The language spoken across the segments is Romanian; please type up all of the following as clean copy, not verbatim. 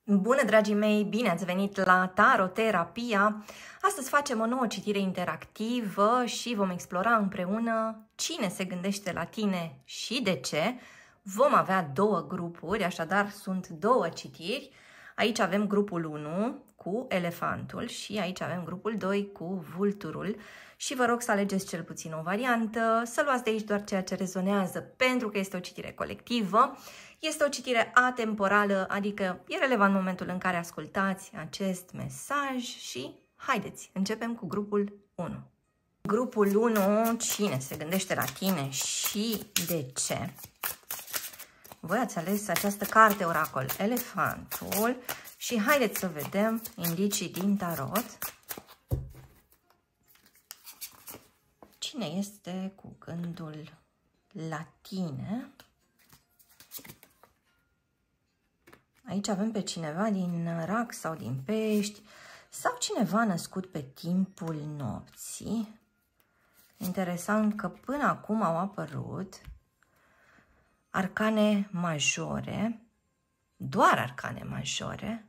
Bună, dragii mei! Bine ați venit la Taroterapia! Astăzi facem o nouă citire interactivă și vom explora împreună cine se gândește la tine și de ce. Vom avea două grupuri, așadar sunt două citiri. Aici avem grupul 1 cu elefantul și aici avem grupul 2 cu vulturul. Și vă rog să alegeți cel puțin o variantă, să luați de aici doar ceea ce rezonează, pentru că este o citire colectivă. Este o citire atemporală, adică e relevant momentul în care ascultați acest mesaj și haideți, începem cu grupul 1. Grupul 1, cine se gândește la tine și de ce? Voi ați ales această carte oracol, elefantul, și haideți să vedem indicii din tarot. Cine este cu gândul la tine? Aici avem pe cineva din Rac sau din Pești sau cineva născut pe timpul nopții. Interesant că până acum au apărut arcane majore, doar arcane majore,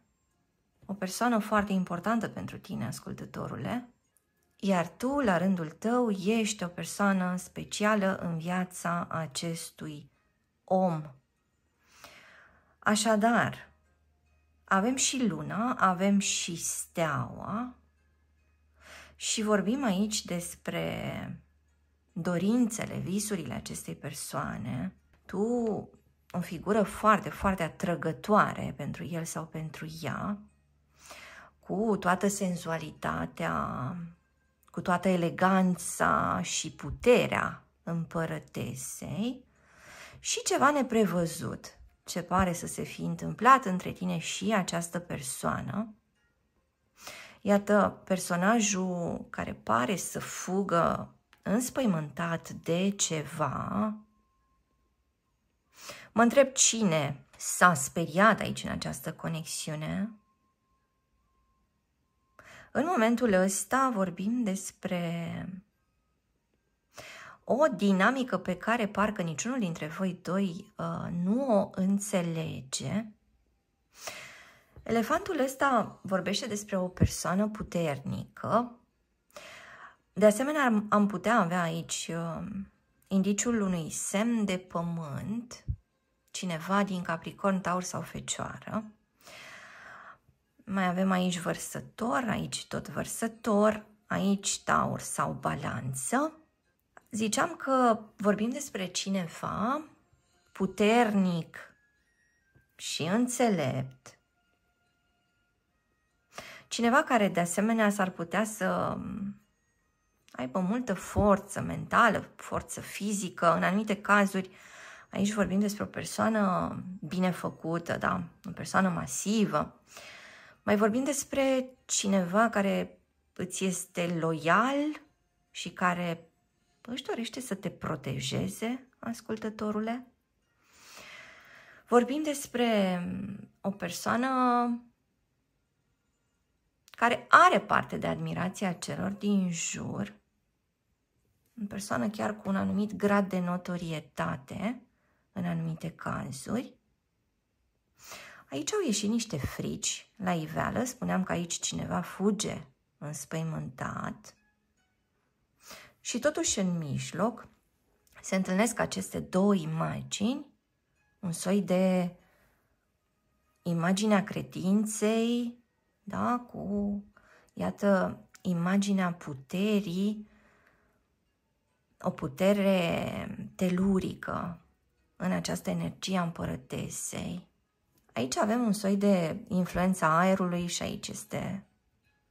o persoană foarte importantă pentru tine, ascultătorule, iar tu, la rândul tău, ești o persoană specială în viața acestui om. Așadar, avem și luna, avem și steaua și vorbim aici despre dorințele, visurile acestei persoane. Tu, o figură foarte, foarte atrăgătoare pentru el sau pentru ea, cu toată senzualitatea, cu toată eleganța și puterea împărătesei și ceva neprevăzut ce pare să se fi întâmplat între tine și această persoană. Iată, personajul care pare să fugă înspăimântat de ceva. Mă întreb cine s-a speriat aici în această conexiune. În momentul ăsta vorbim despre o dinamică pe care parcă niciunul dintre voi doi nu o înțelege. Elefantul ăsta vorbește despre o persoană puternică. De asemenea, am putea avea aici indiciul unui semn de pământ, cineva din Capricorn, Taur sau Fecioară. Mai avem aici Vărsător, aici tot Vărsător, aici Taur sau Balanță. Ziceam că vorbim despre cineva puternic și înțelept. Cineva care de asemenea s-ar putea să aibă multă forță mentală, forță fizică. În anumite cazuri, aici vorbim despre o persoană bine făcută, da? O persoană masivă. Mai vorbim despre cineva care îți este loial și care își dorește să te protejeze, ascultătorule. Vorbim despre o persoană care are parte de admirația celor din jur, o persoană chiar cu un anumit grad de notorietate în anumite cazuri. Aici au ieșit niște frici la iveală, spuneam că aici cineva fuge înspăimântat. Și totuși în mijloc se întâlnesc aceste două imagini, un soi de imaginea credinței, da, cu, iată, imaginea puterii, o putere telurică în această energie a împărătesei. Aici avem un soi de influența aerului și aici este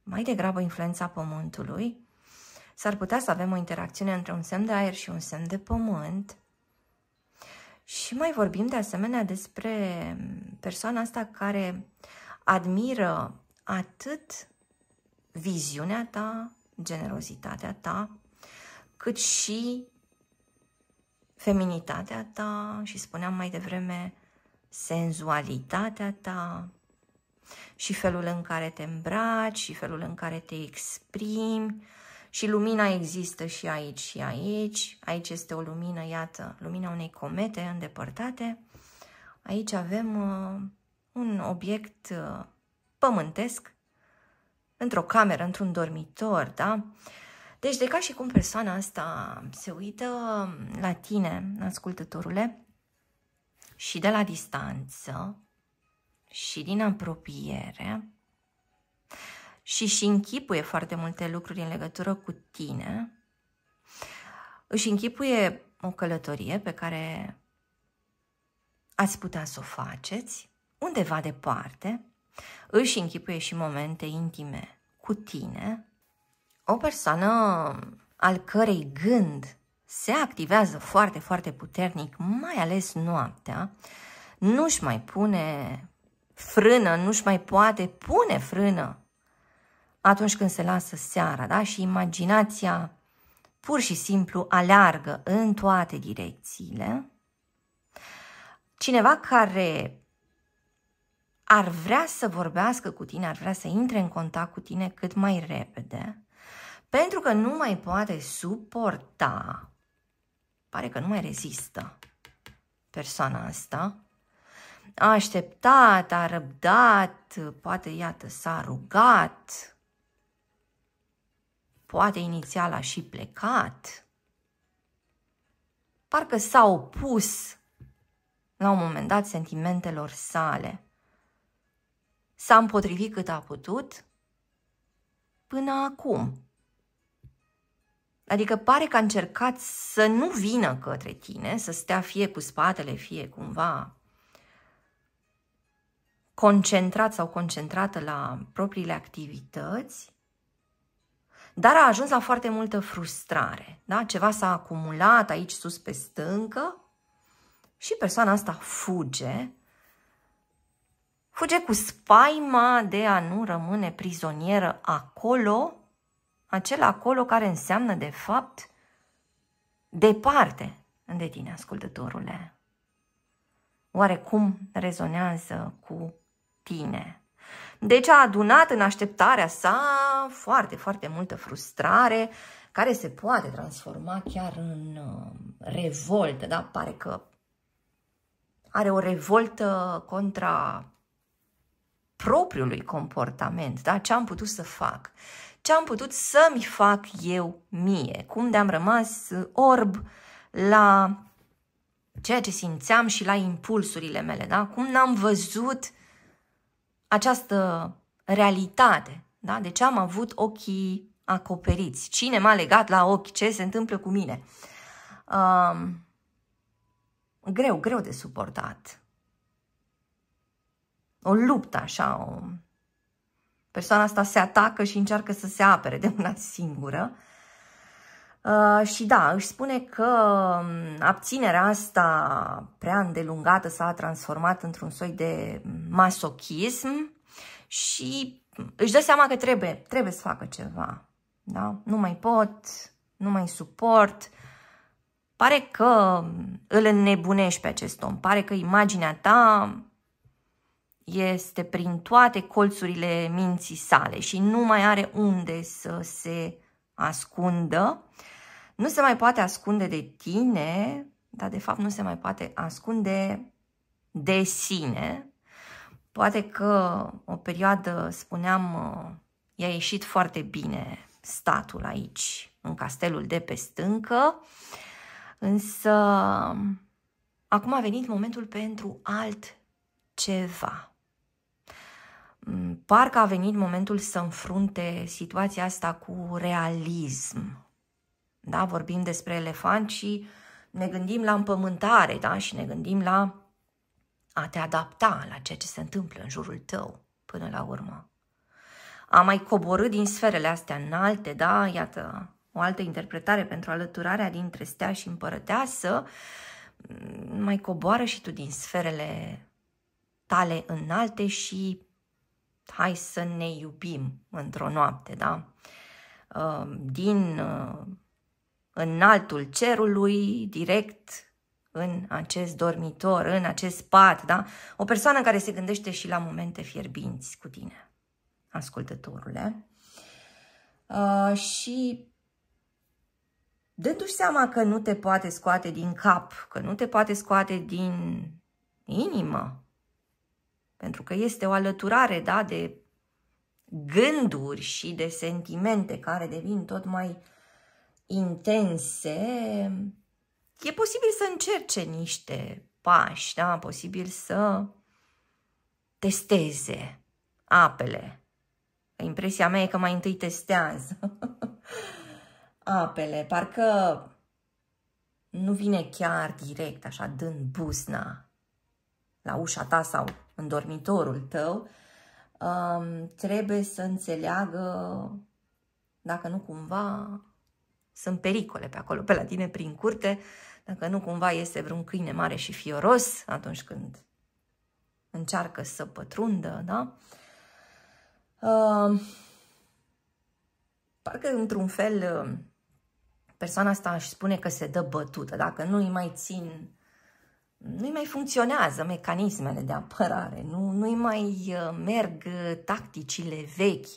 mai degrabă influența pământului. S-ar putea să avem o interacțiune între un semn de aer și un semn de pământ. Și mai vorbim de asemenea despre persoana asta care admiră atât viziunea ta, generozitatea ta, cât și feminitatea ta și spuneam mai devreme senzualitatea ta și felul în care te îmbraci și felul în care te exprimi. Și lumina există și aici și aici. Aici este o lumină, iată, lumina unei comete îndepărtate. Aici avem un obiect pământesc, într-o cameră, într-un dormitor, da? Deci de ca și cum persoana asta se uită la tine, ascultătorule, și de la distanță, și din apropiere, și închipuie foarte multe lucruri în legătură cu tine, își închipuie o călătorie pe care ați putea să o faceți undeva departe, își închipuie și momente intime cu tine, o persoană al cărei gând se activează foarte, foarte puternic, mai ales noaptea, nu-și mai pune frână, nu-și mai poate pune frână atunci când se lasă seara, da? Și imaginația pur și simplu aleargă în toate direcțiile. Cineva care ar vrea să vorbească cu tine, ar vrea să intre în contact cu tine cât mai repede, pentru că nu mai poate suporta, pare că nu mai rezistă persoana asta, a așteptat, a răbdat, poate, iată, s-a rugat, poate inițial a și plecat, parcă s-a opus la un moment dat sentimentelor sale, s-a împotrivit cât a putut până acum. Adică pare că a încercat să nu vină către tine, să stea fie cu spatele, fie cumva concentrat sau concentrată la propriile activități, dar a ajuns la foarte multă frustrare. Da? Ceva s-a acumulat aici sus pe stâncă și persoana asta fuge cu spaima de a nu rămâne prizonieră acolo, acel acolo care înseamnă de fapt departe de tine, ascultătorule. Oare cum rezonează cu tine? Deci a adunat în așteptarea sa foarte, foarte multă frustrare, care se poate transforma chiar în revoltă, da? Pare că are o revoltă contra propriului comportament, da? Ce am putut să fac? Ce am putut să-mi fac eu mie? Cum de-am rămas orb la ceea ce simțeam și la impulsurile mele, da? Cum n-am văzut această realitate, da? De ce am avut ochii acoperiți? Cine m-a legat la ochi? Ce se întâmplă cu mine? Greu de suportat. O luptă așa, persoana asta se atacă și încearcă să se apere de una singură. Și da, își spune că abținerea asta prea îndelungată s-a transformat într-un soi de masochism și își dă seama că trebuie să facă ceva. Da? Nu mai pot, nu mai suport. Pare că îl înnebunești pe acest om. Pare că imaginea ta este prin toate colțurile minții sale și nu mai are unde să se ascundă. Nu se mai poate ascunde de tine, dar de fapt nu se mai poate ascunde de sine. Poate că o perioadă, spuneam, i-a ieșit foarte bine statul aici, în castelul de pe stâncă, însă acum a venit momentul pentru altceva. Parcă a venit momentul să înfrunte situația asta cu realism. Da? Vorbim despre elefant și ne gândim la împământare, da? Și ne gândim la a te adapta la ceea ce se întâmplă în jurul tău până la urmă. A mai coborât din sferele astea înalte, da? Iată, o altă interpretare pentru alăturarea dintre stea și împărăteasă. Mai coboară și tu din sferele tale înalte și hai să ne iubim într-o noapte, da? Din înaltul cerului, direct în acest dormitor, în acest pat, da? O persoană care se gândește și la momente fierbinți cu tine, ascultătorule. Și dându-și seama că nu te poate scoate din cap, că nu te poate scoate din inimă, pentru că este o alăturare, da, de gânduri și de sentimente care devin tot mai intense, e posibil să încerce niște pași, da, posibil să testeze apele. Impresia mea e că mai întâi testează apele, parcă nu vine chiar direct, așa, dând buzna la ușa ta sau în dormitorul tău. Trebuie să înțeleagă dacă nu cumva sunt pericole pe acolo, pe la tine prin curte, dacă nu cumva este vreun câine mare și fioros atunci când încearcă să pătrundă, da? Parcă într-un fel persoana asta își spune că se dă bătută, dacă nu-i mai țin, nu-i mai funcționează mecanismele de apărare, nu-i mai merg tacticile vechi.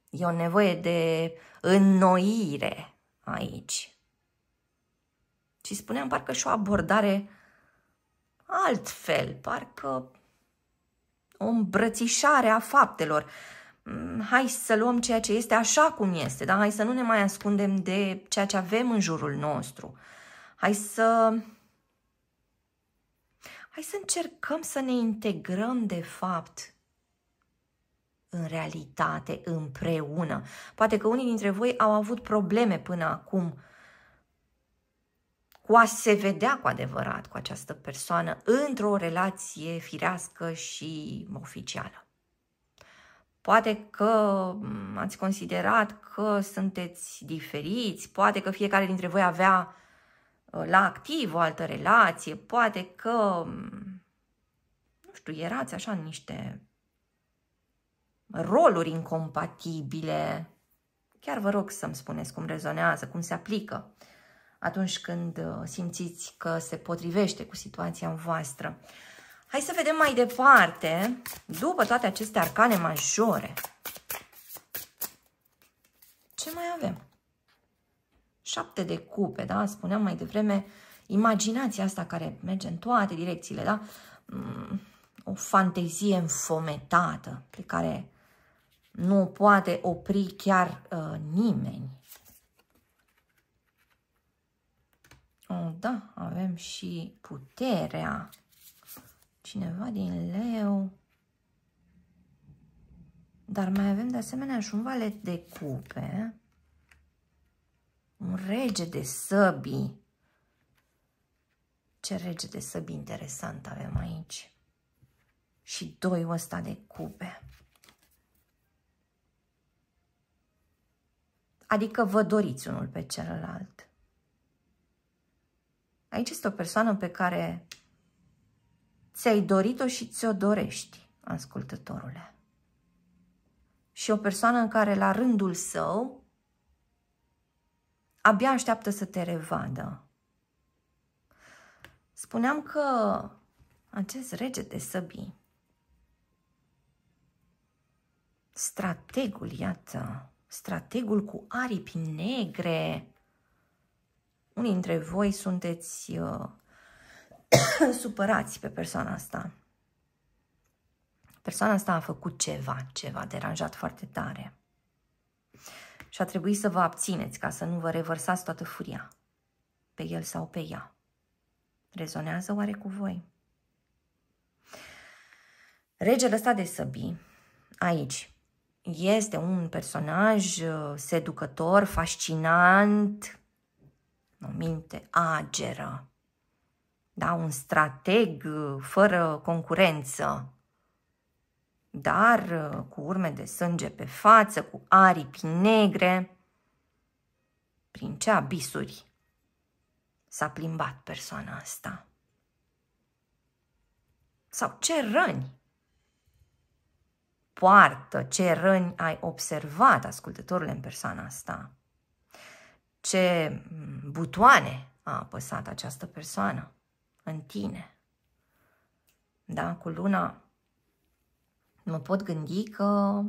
E o nevoie de înnoire aici. Și spuneam, parcă și o abordare altfel, parcă o îmbrățișare a faptelor. Hai să luăm ceea ce este așa cum este, da? Hai să nu ne mai ascundem de ceea ce avem în jurul nostru. Hai să încercăm să ne integrăm, de fapt, în realitate, împreună. Poate că unii dintre voi au avut probleme până acum cu a se vedea cu adevărat cu această persoană într-o relație firească și oficială. Poate că ați considerat că sunteți diferiți, poate că fiecare dintre voi avea la activ o altă relație, poate că, nu știu, erați așa în niște roluri incompatibile. Chiar vă rog să-mi spuneți cum rezonează, cum se aplică atunci când simțiți că se potrivește cu situația voastră. Hai să vedem mai departe, după toate aceste arcane majore, ce mai avem? 7 de cupe, da? Spuneam mai devreme, imaginația asta care merge în toate direcțiile, da? O fantezie înfometată pe care nu o poate opri chiar nimeni. Da, avem și puterea. Cineva din leu. Dar mai avem de asemenea și un valet de cupe. Un rege de săbii. Ce rege de săbii interesant avem aici. Și 2 ăsta de cupe. Adică vă doriți unul pe celălalt. Aici este o persoană pe care ți-ai dorit-o și ți-o dorești, ascultătorule. Și o persoană în care, la rândul său, abia așteaptă să te revadă. Spuneam că acest rege de săbii, strategul, iată, strategul cu aripi negre. Unii dintre voi sunteți supărați pe persoana asta. Persoana asta a făcut ceva deranjat foarte tare. Și a trebuit să vă abțineți ca să nu vă revărsați toată furia pe el sau pe ea. Rezonează oare cu voi? Regele ăsta de săbii, aici, este un personaj seducător, fascinant, o minte ageră, da, un strateg fără concurență, dar cu urme de sânge pe față, cu aripi negre. Prin ce abisuri s-a plimbat persoana asta? Sau ce răni poartă, ce răni ai observat, ascultătorule, în persoana asta? Ce butoane a apăsat această persoană în tine? Da, cu luna mă pot gândi că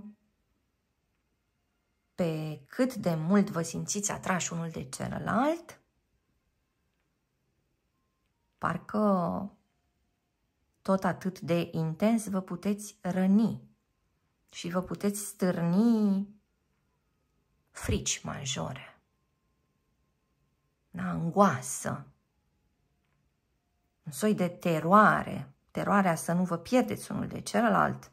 pe cât de mult vă simțiți atrași unul de celălalt, parcă tot atât de intens, vă puteți răni și vă puteți stârni frici majore, da? Angoasă, un soi de teroare, teroarea să nu vă pierdeți unul de celălalt,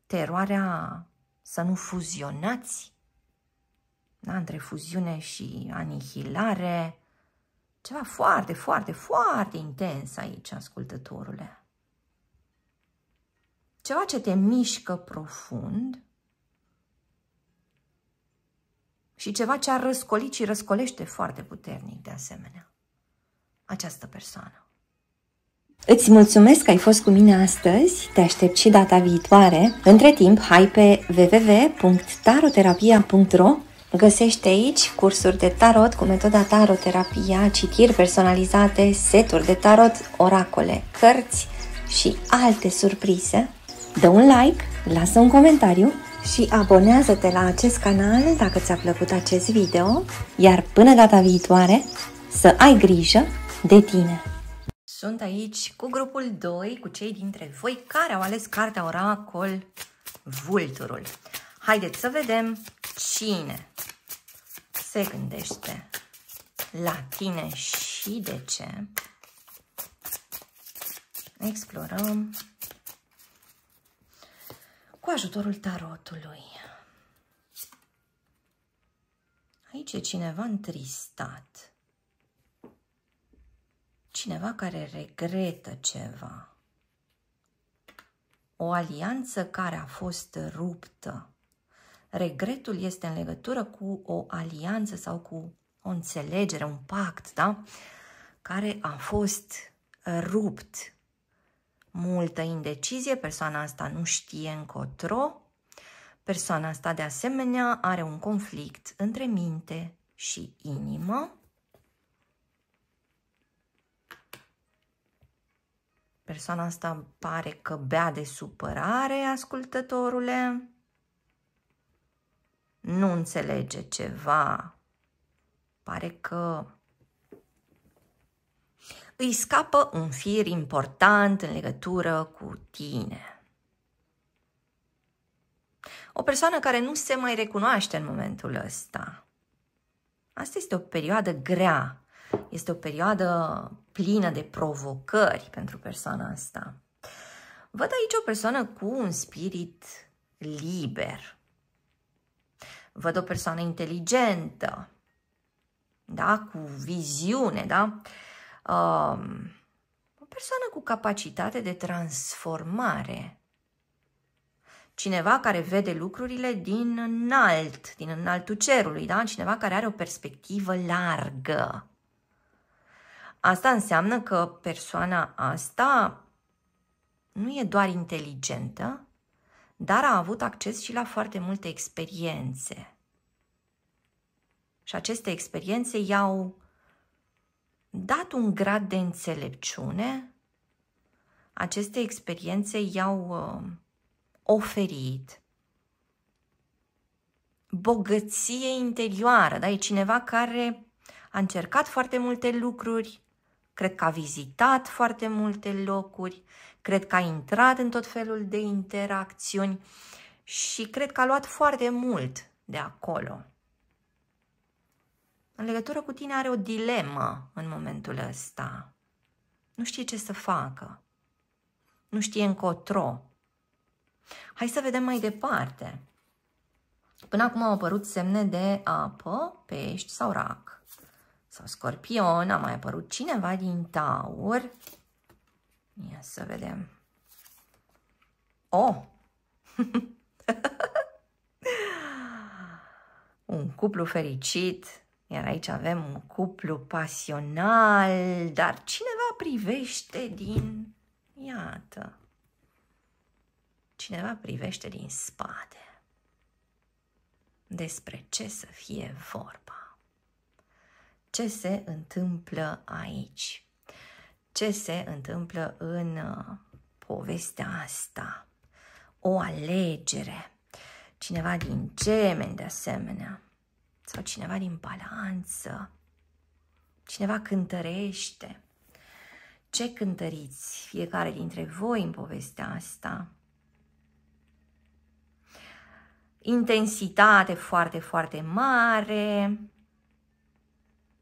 teroarea să nu fuzionați, da? Între fuziune și anihilare, ceva foarte, foarte, foarte intens aici, ascultătorule. Ceva ce te mișcă profund și ceva ce a răscolit și răscolește foarte puternic de asemenea această persoană. Îți mulțumesc că ai fost cu mine astăzi, te aștept și data viitoare. Între timp, hai pe www.taroterapia.ro. Găsești aici cursuri de tarot cu metoda taroterapia, citiri personalizate, seturi de tarot, oracole, cărți și alte surprize. Dă un like, lasă un comentariu și abonează-te la acest canal dacă ți-a plăcut acest video, iar până data viitoare să ai grijă de tine! Sunt aici cu grupul 2, cu cei dintre voi care au ales cartea oracol Vulturul. Haideți să vedem cine se gândește la tine și de ce. Explorăm cu ajutorul tarotului. Aici e cineva întristat. Cineva care regretă ceva. O alianță care a fost ruptă. Regretul este în legătură cu o alianță sau cu o înțelegere, un pact, da? Care a fost rupt. Multă indecizie, persoana asta nu știe încotro. Persoana asta de asemenea are un conflict între minte și inimă. Persoana asta pare că bea de supărare, ascultătorule. Nu înțelege ceva. Pare că îi scapă un fir important în legătură cu tine. O persoană care nu se mai recunoaște în momentul ăsta. Asta este o perioadă grea. Este o perioadă plină de provocări pentru persoana asta. Văd aici o persoană cu un spirit liber. Văd o persoană inteligentă, da? Cu viziune, da? O persoană cu capacitate de transformare. Cineva care vede lucrurile din înalt, din înaltul cerului, da? Cineva care are o perspectivă largă. Asta înseamnă că persoana asta nu e doar inteligentă, dar a avut acces și la foarte multe experiențe. Și aceste experiențe i-au dat un grad de înțelepciune, aceste experiențe i-au oferit bogăție interioară, da? E cineva care a încercat foarte multe lucruri, cred că a vizitat foarte multe locuri, cred că a intrat în tot felul de interacțiuni și cred că a luat foarte mult de acolo. În legătură cu tine are o dilemă în momentul ăsta. Nu știe ce să facă. Nu știe încotro. Hai să vedem mai departe. Până acum au apărut semne de apă, pești sau rac. Sau scorpion, a mai apărut cineva din taur. Ia să vedem. Oh! Un cuplu fericit. Iar aici avem un cuplu pasional, dar cineva privește din... Iată. Cineva privește din spate. Despre ce să fie vorba? Ce se întâmplă aici? Ce se întâmplă în povestea asta? O alegere. Cineva din Gemeni de asemenea. Sau cineva din Balanță. Cineva cântărește. Ce cântăriți fiecare dintre voi în povestea asta? Intensitate foarte, foarte mare.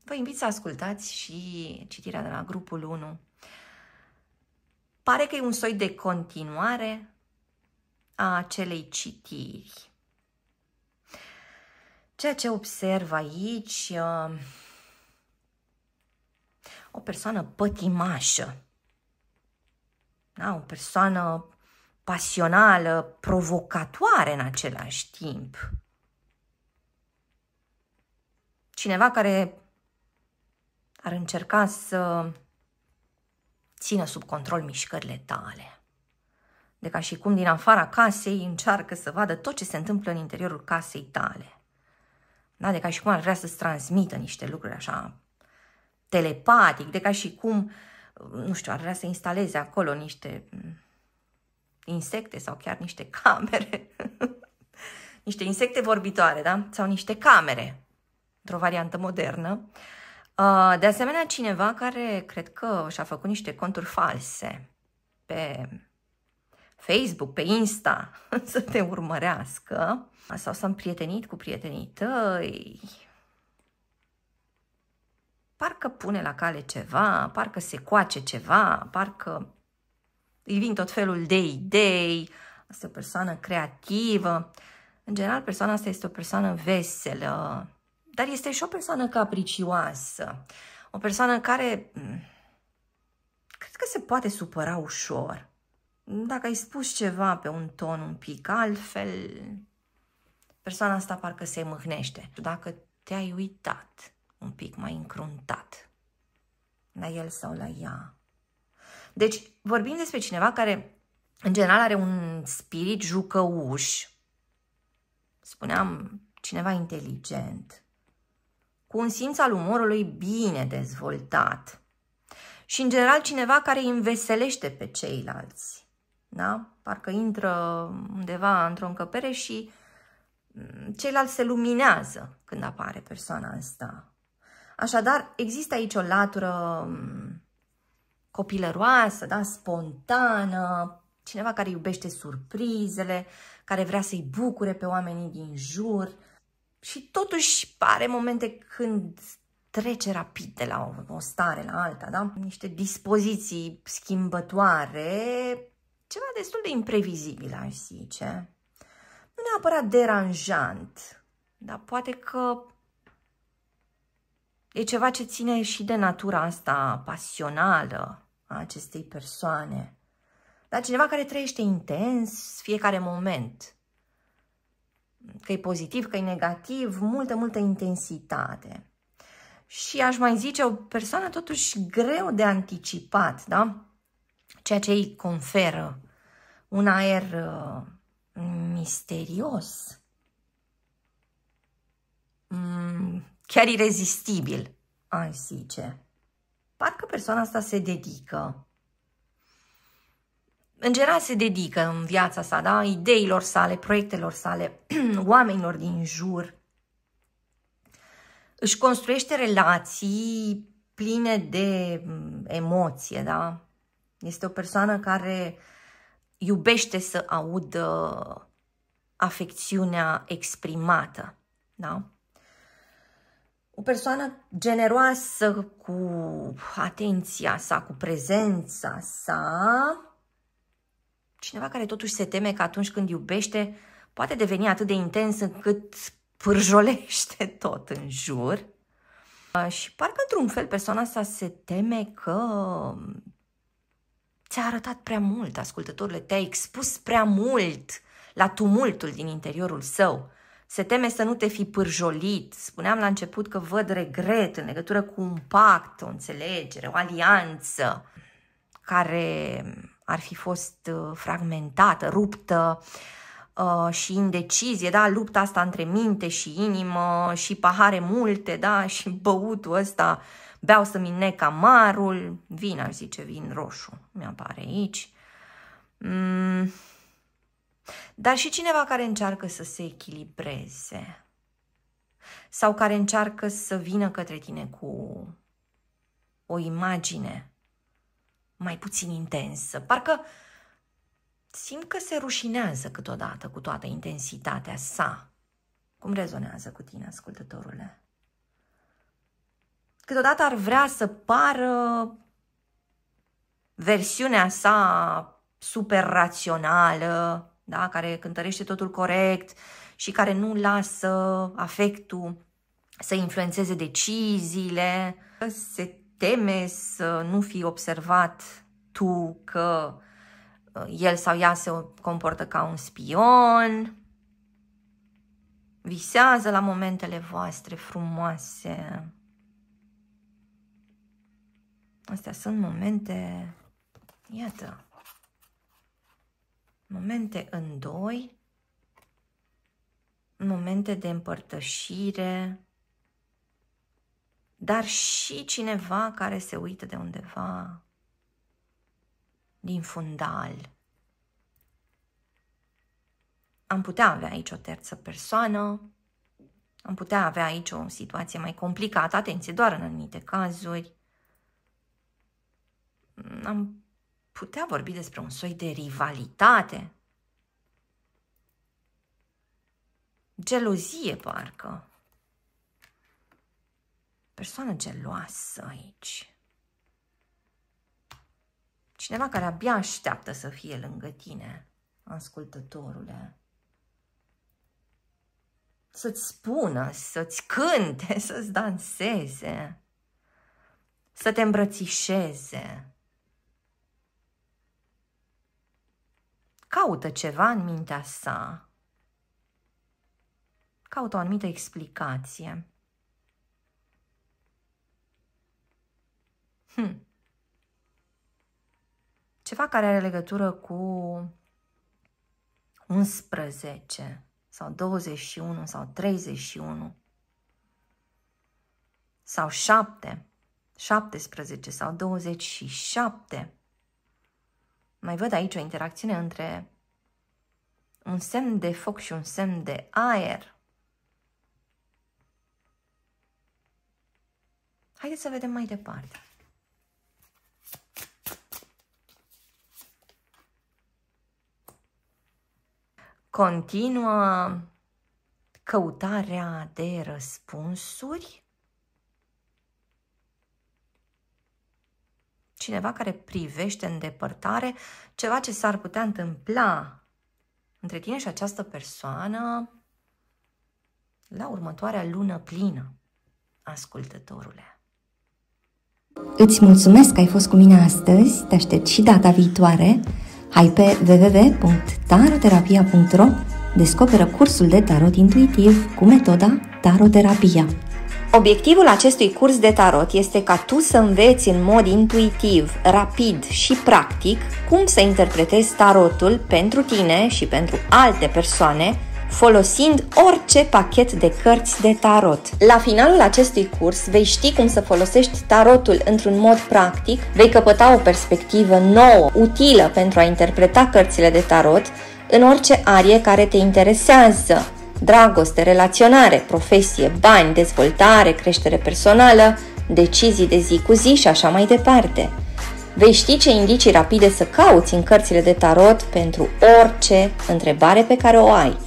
Vă invit să ascultați și citirea de la grupul 1. Pare că e un soi de continuare a acelei citiri. Ceea ce observ aici, o persoană pătimașă, da? O persoană pasională, provocatoare în același timp. Cineva care ar încerca să țină sub control mișcările tale. De ca și cum din afara casei încearcă să vadă tot ce se întâmplă în interiorul casei tale. Da? De ca și cum ar vrea să-ți transmită niște lucruri așa telepatic, de ca și cum, nu știu, ar vrea să instaleze acolo niște insecte sau chiar niște camere. Niște insecte vorbitoare, da? Sau niște camere, într-o variantă modernă. De asemenea, cineva care cred că și-a făcut niște conturi false pe Facebook, pe Insta, să te urmărească, sau s-a împrietenit cu prietenii tăi, parcă pune la cale ceva, parcă se coace ceva, parcă îi vin tot felul de idei. Asta e o persoană creativă. În general, persoana asta este o persoană veselă, dar este și o persoană capricioasă. O persoană care cred că se poate supăra ușor. Dacă ai spus ceva pe un ton un pic altfel, persoana asta parcă se mâhnește. Dacă te-ai uitat un pic mai încruntat la el sau la ea. Deci vorbim despre cineva care în general are un spirit jucăuș. Spuneam, cineva inteligent, cu un simț al umorului bine dezvoltat și în general cineva care îi înveselește pe ceilalți. Da? Parcă intră undeva într-o încăpere și ceilalți se luminează când apare persoana asta. Așadar, există aici o latură copilăroasă, da? Spontană, cineva care iubește surprizele, care vrea să-i bucure pe oamenii din jur și totuși are momente când trece rapid de la o stare la alta, da? Niște dispoziții schimbătoare, ceva destul de imprevizibil, aș zice. Nu neapărat deranjant, dar poate că e ceva ce ține și de natura asta pasională a acestei persoane. Dar cineva care trăiește intens fiecare moment. Că e pozitiv, că e negativ, multă intensitate. Și aș mai zice, o persoană totuși greu de anticipat, da? Ceea ce îi conferă un aer misterios, chiar irezistibil, aș zice. Parcă persoana asta se dedică. În general se dedică în viața sa, da? Ideilor sale, proiectelor sale, oamenilor din jur. Își construiește relații pline de emoție, da? Este o persoană care iubește să audă afecțiunea exprimată, da? O persoană generoasă cu atenția sa, cu prezența sa. Cineva care totuși se teme că atunci când iubește poate deveni atât de intens încât pârjolește tot în jur. Și parcă într-un fel persoana asta se teme că ți-a arătat prea mult, ascultătorule, te-a expus prea mult la tumultul din interiorul său. Se teme să nu te fi pârjolit. Spuneam la început că văd regret în legătură cu un pact, o înțelegere, o alianță care ar fi fost fragmentată, ruptă și indecizie, da? Lupta asta între minte și inimă și pahare multe, da? Și băutul ăsta, beau să-mi nec amarul, vin, aș zice, vin roșu, mi-apare aici. Dar și cineva care încearcă să se echilibreze sau care încearcă să vină către tine cu o imagine mai puțin intensă. Parcă simt că se rușinează câteodată cu toată intensitatea sa. Cum rezonează cu tine, ascultătorule? Câteodată ar vrea să pară versiunea sa super rațională, da? Care cântărește totul corect și care nu lasă afectul să influențeze deciziile, se teme să nu fii observat tu că el sau ea se comportă ca un spion, visează la momentele voastre frumoase. Astea sunt momente, iată, momente în doi, momente de împărtășire, dar și cineva care se uită de undeva din fundal. Am putea avea aici o terță persoană, am putea avea aici o situație mai complicată, atenție, doar în anumite cazuri. Am putea vorbi despre un soi de rivalitate, gelozie parcă. Persoană geloasă aici. Cineva care abia așteaptă să fie lângă tine, ascultătorule. Să-ți spună, să-ți cânte, să-ți danseze, să te îmbrățișeze. Caută ceva în mintea sa. Caută o anumită explicație. Ceva care are legătură cu 11 sau 21 sau 31 sau 7, 17 sau 27. Mai văd aici o interacțiune între un semn de foc și un semn de aer. Haideți să vedem mai departe. Continuă căutarea de răspunsuri. Cineva care privește în depărtare ceva ce s-ar putea întâmpla între tine și această persoană la următoarea lună plină, ascultătorule. Îți mulțumesc că ai fost cu mine astăzi, te aștept și data viitoare. Hai pe www.taroterapia.ro, descoperă cursul de tarot intuitiv cu metoda Taroterapia. Obiectivul acestui curs de tarot este ca tu să înveți în mod intuitiv, rapid și practic cum să interpretezi tarotul pentru tine și pentru alte persoane, folosind orice pachet de cărți de tarot. La finalul acestui curs vei ști cum să folosești tarotul într-un mod practic, vei căpăta o perspectivă nouă, utilă pentru a interpreta cărțile de tarot în orice arie care te interesează: dragoste, relaționare, profesie, bani, dezvoltare, creștere personală, decizii de zi cu zi și așa mai departe. Vei ști ce indicii rapide să cauți în cărțile de tarot pentru orice întrebare pe care o ai.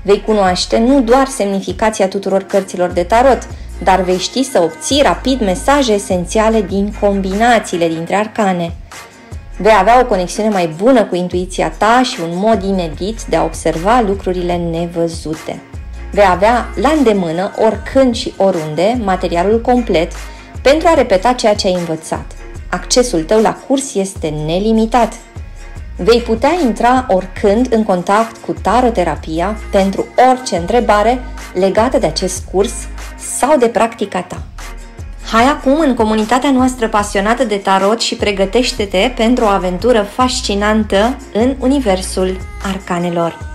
Vei cunoaște nu doar semnificația tuturor cărților de tarot, dar vei ști să obții rapid mesaje esențiale din combinațiile dintre arcane. Vei avea o conexiune mai bună cu intuiția ta și un mod inedit de a observa lucrurile nevăzute. Vei avea la îndemână, oricând și oriunde, materialul complet pentru a repeta ceea ce ai învățat. Accesul tău la curs este nelimitat. Vei putea intra oricând în contact cu Taroterapia pentru orice întrebare legată de acest curs sau de practica ta. Hai acum în comunitatea noastră pasionată de tarot și pregătește-te pentru o aventură fascinantă în universul arcanelor.